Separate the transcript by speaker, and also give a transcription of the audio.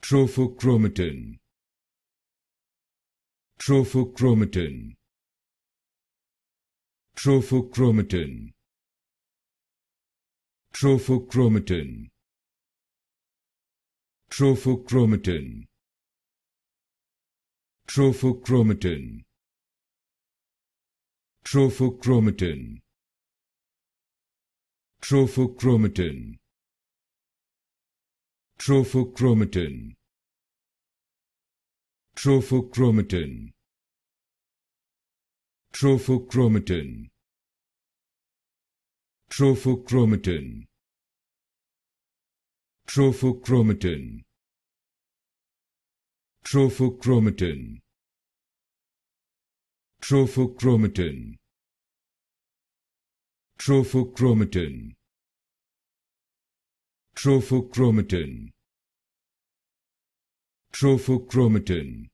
Speaker 1: Trophochromatin. Trophochromatin. Trophochromatin. Trophochromatin. Trophochromatin. Trophochromatin. Trophochromatin. Trophochromatin. Trophochromatin. Trophochromatin. Trophochromatin. Trophochromatin. Trophochromatin. Trophochromatin. Trophochromatin. Trophochromatin. Trophochromatin. Trophochromatin.